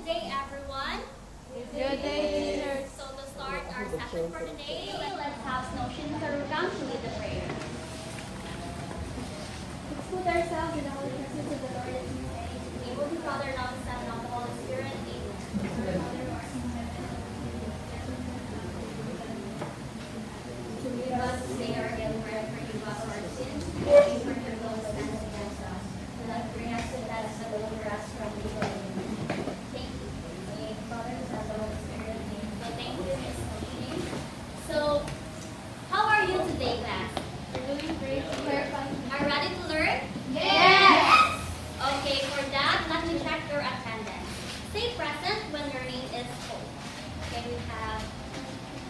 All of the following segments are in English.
day, everyone. Good day, teacher. So to start our session for today, let's have Snoshin Karukam to lead the prayer. Let's put ourselves in the holy presence of the Lord as we say, In the name of the Father, and of the Son, and of the Holy Spirit. Amen. To give us today our daily bread, forgive us our sins, and forgive those who sin against us. Do not bring us to test, but deliver us from evil. Thank you. In the name of the Father, and the Son, and the Holy Spirit. Amen. So thank you, Miss Oshini. So, how are you today, class? we're doing great to clarify. Are you ready to learn? Yes! Okay, for that, let me check your attendance. Say present when your name is called. Okay, we have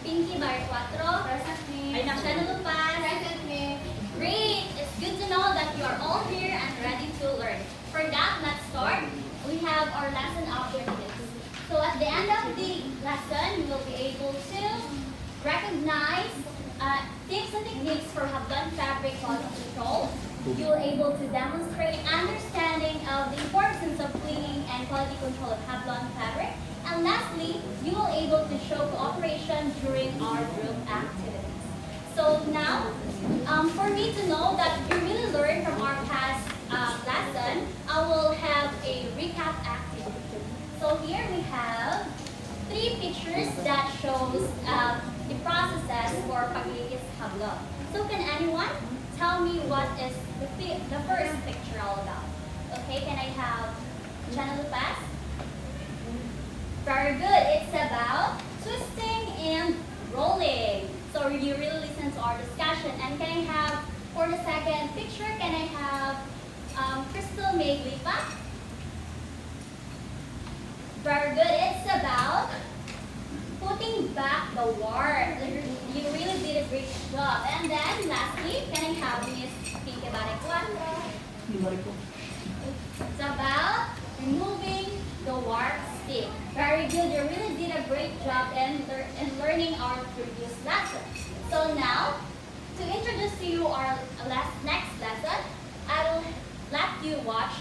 Pinky Barquatro, Present me. Shana Lupas. Present me. Great! It's good to know that you are all here and ready to learn. For that, let's start. We have our lesson objectives. So at the end of the lesson, you will be able to recognize tips and techniques for Hablon Fabric quality control. You will able to demonstrate understanding of the importance of cleaning and quality control of Hablon Fabric. And lastly, you will able to show cooperation during our group activities. So now, for me to know that you really learned from our past lesson, I will have a recap activity. So here we have 3 pictures that shows the processes for Paglimpyo Hablon. So can anyone tell me what is the first picture all about? Okay, can I have Channel Pass? Very good. It's about twisting and rolling. So you really listen to our discussion. And can I have, for the second picture, can I have Crystal Maglipa? Very good. It's about putting back the wart. You really did a great job. And then lastly, can I have Miss Pinky Barquatro? It's about removing the wart stick. Very good. You really did a great job in learning our previous lesson. So now, to introduce to you our next lesson, I will let you watch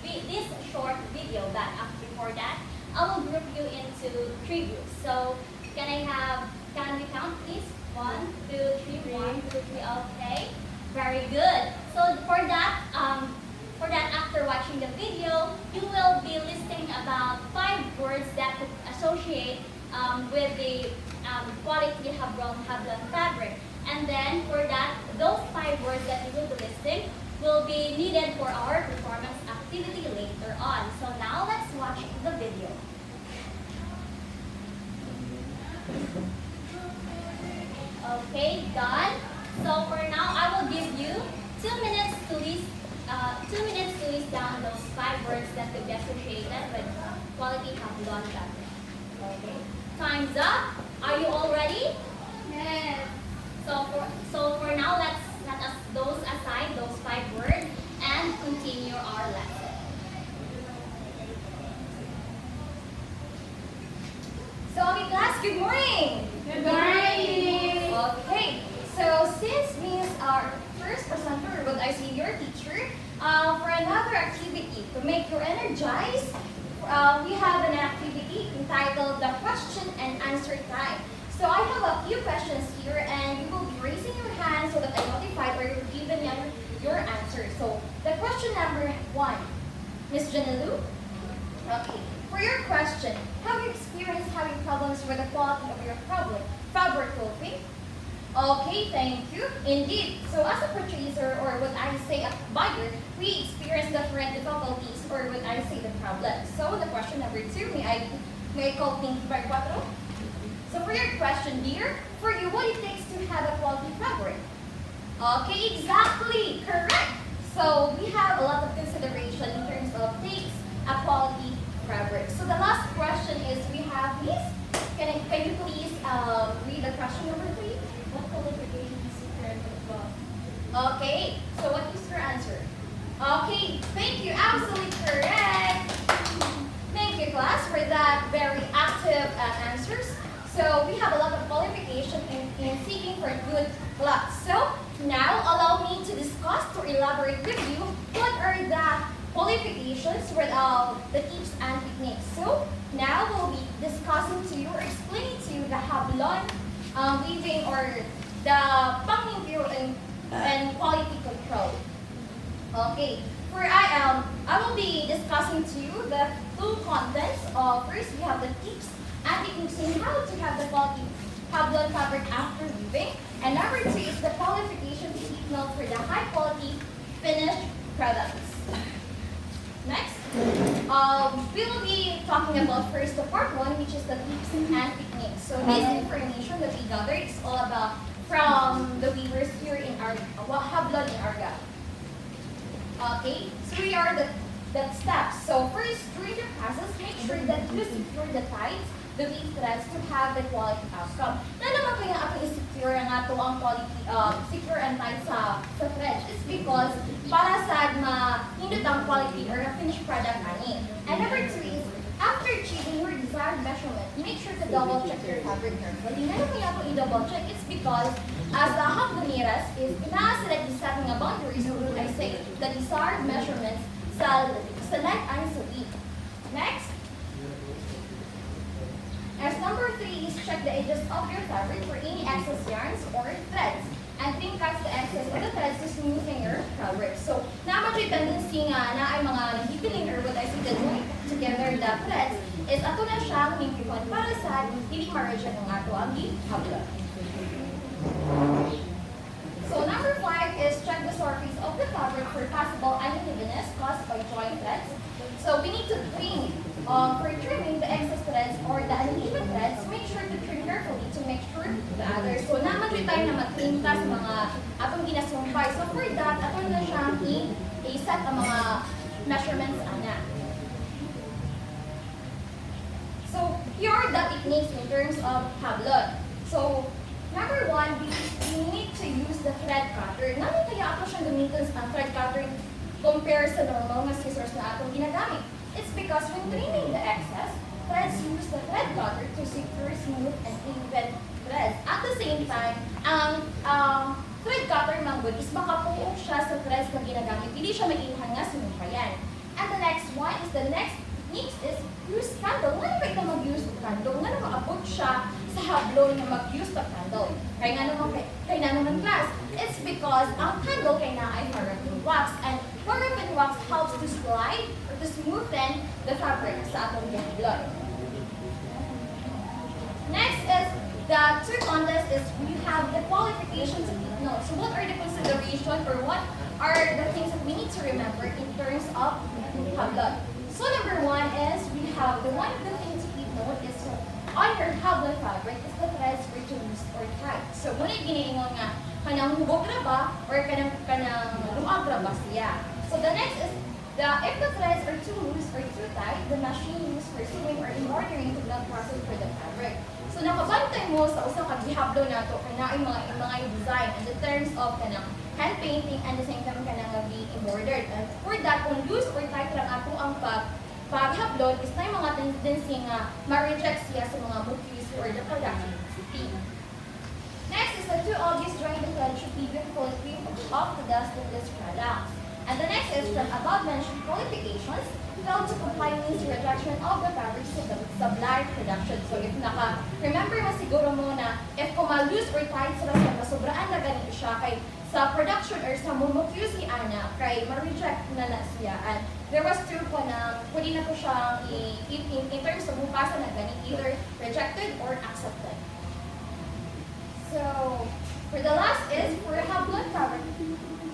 this short video. But before that, I will group you into 3 groups. So can we count please? 1, 2, 3, 1, 2, 3. Okay. Very good. So for that, after watching the video, you will be listing about 5 words that could associate with the quality Hablon fabric. And then for that, those 5 words that you will be listing will be needed for our performance activity later on. So now let's watch the video. Okay, done. So for now, I will give you 2 minutes to list 2 minutes to list down those 5 words that could be associated with quality Hablon fabric. Okay, time's up. Are you all ready? Yes. So for now, let us those aside those 5 words and continue our lesson. So okay, class, good morning. Good morning. Okay, so since me is our first presenter, but I see your teacher, for another activity to make you energized, we have an activity entitled the question and answer time. So I have a few questions here, and you will be raising your hand so that I notify or you're given your answer. So the question number 1, Miss Janalu. Okay, for your question, have you experienced having problems with the quality of your fabric clothing? Okay, thank you. Indeed. So as a purchaser, or what I say a buyer, we experience different difficulties, or what I say the problems. So the question number 2, may I call Pinky Barquatro? So for your question, dear, for you, what it takes to have a quality fabric? Okay, exactly, correct. So we have a lot of consideration in terms of takes a quality fabric. So the last question is we have Miss. Can you please read the question number 3? What qualification is required for the cloth? Okay, so what is your answer? Okay, thank you, absolutely correct. Thank you, class, for that very active answers. So we have a lot of qualification in seeking for good cloth. So now allow me to discuss, to elaborate with you what are the qualifications with the tips and techniques. So now we'll be discussing to you or explaining to you the Hablon weaving or the Paglimpyo and quality control. Okay, I will be discussing to you the two contents. First, we have the tips and techniques in how to have the quality Hablon fabric after weaving. And number two is the qualification to keep note for the high quality finished products. Next, we will be talking about first the part one, which is the tips and techniques. So this information that we gathered is all about from the weavers here in our Hablon in Argao. Okay, so we are the steps. So first, during the process, make sure that you secure the ties, the weave threads to have the quality outcome. Na naman kaya ako i-secure nga ito ang quality, secure and tight sa threads? It's because para sa mahindot ang quality or a finished product ani. And number two is, after achieving your desired measurement, make sure to double check your fabric carefully. Na naman kaya ako i-double check? It's because as the Habloneras is sila setting a boundaries, or I say, the desired measurements sa length and sa width. Next, as number three is check the edges of your fabric for any excess yarns or threads. And trim cuts the excess of the threads to smoothen your fabric. So, naman yung tendency nga na ay mga nagpipiling or what I say the joint together the threads is ato na siyang himpipan para sa hindi ma-reject ng ato ang Hablon. So number five is check the surface of the fabric for possible unevenness caused by joint threads. So we need to trim. For trimming the excess threads or the uneven threads, make sure to trim carefully to make sure the others. So naman rin tayo na mag-trim sa mga atong ginasumpay. So for that, atong na siyang i-set ang mga measurements ana. So here are the techniques in terms of Hablon. So number one, we need to use the thread cutter. Naman kaya ako siyang gamitin sa thread cutter compare sa normal na scissors na atong ginagamit? It's because when trimming the excess, threads use the thread cutter to secure smooth and even threads. At the same time, ang thread cutter manggod is makapuok siya sa threads na ginagamit. Hindi siya mailuhan nga sinumpayan. And the next one is the next technique is use candle. Nga naman ito mag-use ng candle? Nga naman abot siya sa Hablon na mag-use ng candle. Kaya nga naman class. It's because ang candle kaya na ay paraffin wax. And paraffin wax helps to slide or to smoothen the fabric sa atong Hablon. Next is the third contest is we have the qualifications of keep notes. So what are the considerations or what are the things that we need to remember in terms of Hablon? So number one is we have the one of the things to keep note is on your Hablon fabric is the threads for to loose or tight. So muna giniingon nga kanang hubog ra ba or kanang luag ra ba siya. So the next is if the threads are too loose or too tight, the machine used for sewing or embroidering to not process for the fabric. So nakabantay mo sa usa ka gihablo nato kana mga design in the terms of kanang hand painting and the same time kanang embroidered. And for that, kung loose or tight lang ato ang paghablon is na yung mga tendency nga ma-reject siya sa mga motifs or the production speed. Next is the two obvious joint the thread should be beautiful free of the dust in this product. And the next is from above mentioned qualifications, fail to comply means rejection of the fabric sa blind production. So if remember mo siguro mo na if loose or tight sila sa sobraan na ganito siya kay sa production or sa momotive si Ana kay ma-reject na siya. And there was two po na pwede na po siyang in terms of bukasan na ganit either rejected or accepted. So for the last is for Hablon fabric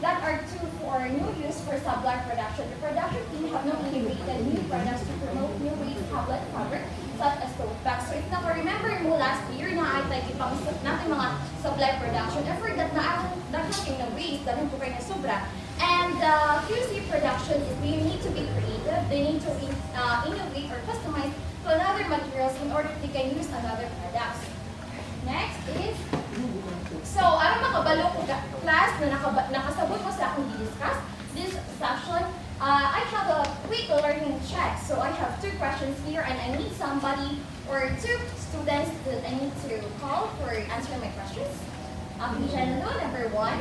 that are two for new use for sublime production. The production team have not integrated new products to promote new ways Hablon fabric such as tote bags. So if remember mo last year na ay tayo ipang natin mga sublime production effort that na ways that po kayo na sobra. And the QC production is they need to be creative. They need to innovate or customize to another materials in order they can use another products. Next is so, aron makabalo ko class na nakasabot mo sa akong i-discuss this session, I have a quick learning check. So, I have two questions here and I need somebody or two students that I need to call for answering my questions. Number one,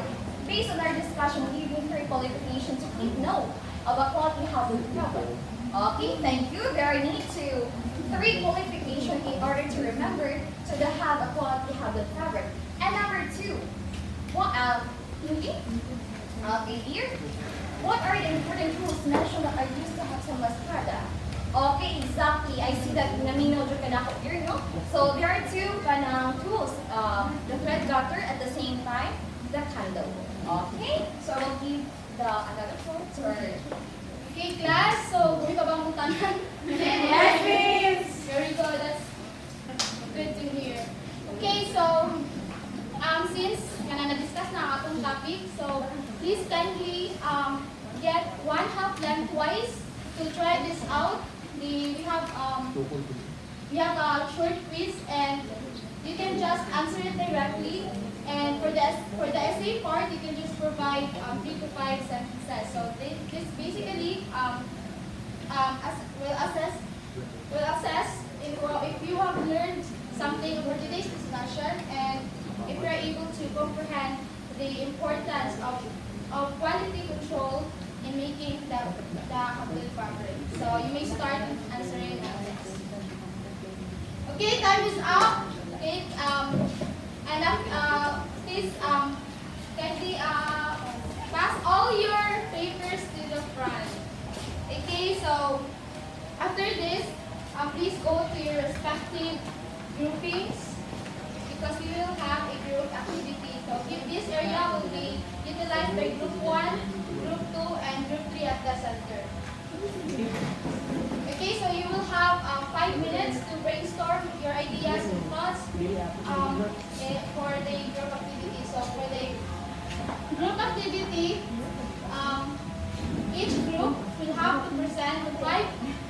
based on our discussion, giving her qualification to keep note of a quality Hablon fabric. Okay, thank you. Very neat too. Three qualification in order to remember to the have a quality Hablon fabric. And number two, what Hindi? Okay, here. What are the important tools mentioned that are used to have some mascara? Okay, exactly. I see that naminaw dyan ka na ako here, no? So there are two tools. The thread cutter at the same time, the candle. Okay, so I will give the another quote or Okay, class. So, kung ka bang mutanan? Yes, miss. Very good. That's good to hear. Okay, so, since na-discuss na ang atong topic, so, please kindly get one half lengthwise to try this out. We have a short quiz and you can just answer it directly. And for the essay part, you can just provide 3 to 5 sentences. So this basically will assess if you have learned something over today's discussion and if you are able to comprehend the importance of quality control in making the Hablon fabric. So you may start answering next. Okay, time is up. Okay, and please kindly pass all your papers to the front. Okay, so after this, please go to your respective groupings because we will have a group activity. So this area will be utilized by group 1, group 2, and group 3 at the center. Okay, so you will have 5 minutes to brainstorm your ideas and thoughts for the group activity. So for the group activity, each group will have to present the 5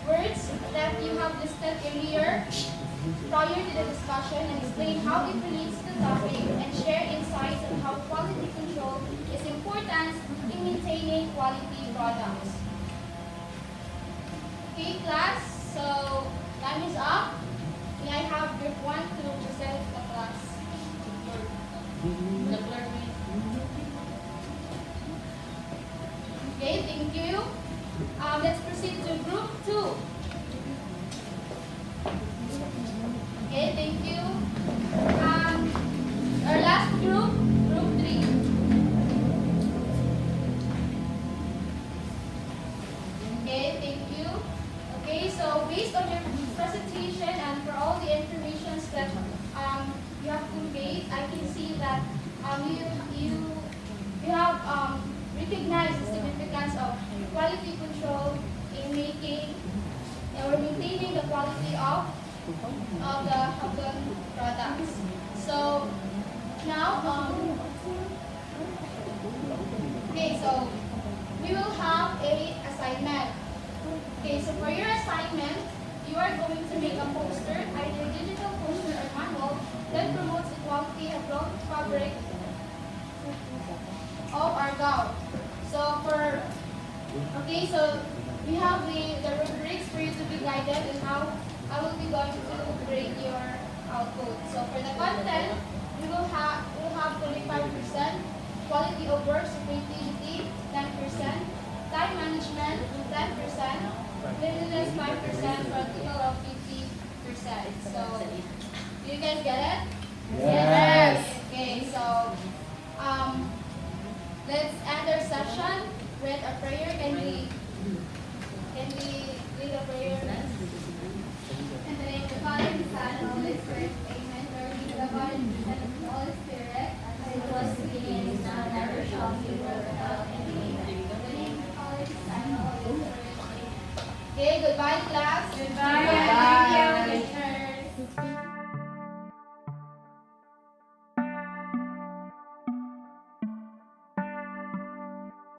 words that you have listed earlier prior to the discussion and explain how it relates to the topic and share insights on how quality control is important in maintaining quality products. Okay, class, so time is up. May I have group 1 to present the class? Okay, thank you. Let's proceed to group 2. Okay, thank you. Our last group, group 3. Okay, thank you. Okay, so based on your presentation and for all the information that you have conveyed, I can see that you have recognized the significance of quality control in making or maintaining the quality of the Hablon products. So now, okay, so we will have a assignment. Okay, so for your assignment, you are going to make a poster, either digital poster or manual, that promotes the quality of Hablon fabric of Argao. So we have the rubrics for you to be guided and how I will be going to grade your output. So for the content, we will have 25%, quality of work, so creativity, 10%, time management, 10%, cleanliness, 5%, practical of 50%. So, do you guys get it? Yes. Okay, so let's end our session with a prayer. Can we lead a prayer? In the name of the Father, and the Son, and the Holy Spirit. Amen. Glory be to the Father, and the Son, and the Holy Spirit, as it was in the beginning, is now, and ever shall be, world without end. Amen. In the name of the Father, and the Son, and the Holy Spirit. Amen. Okay, goodbye class. Goodbye.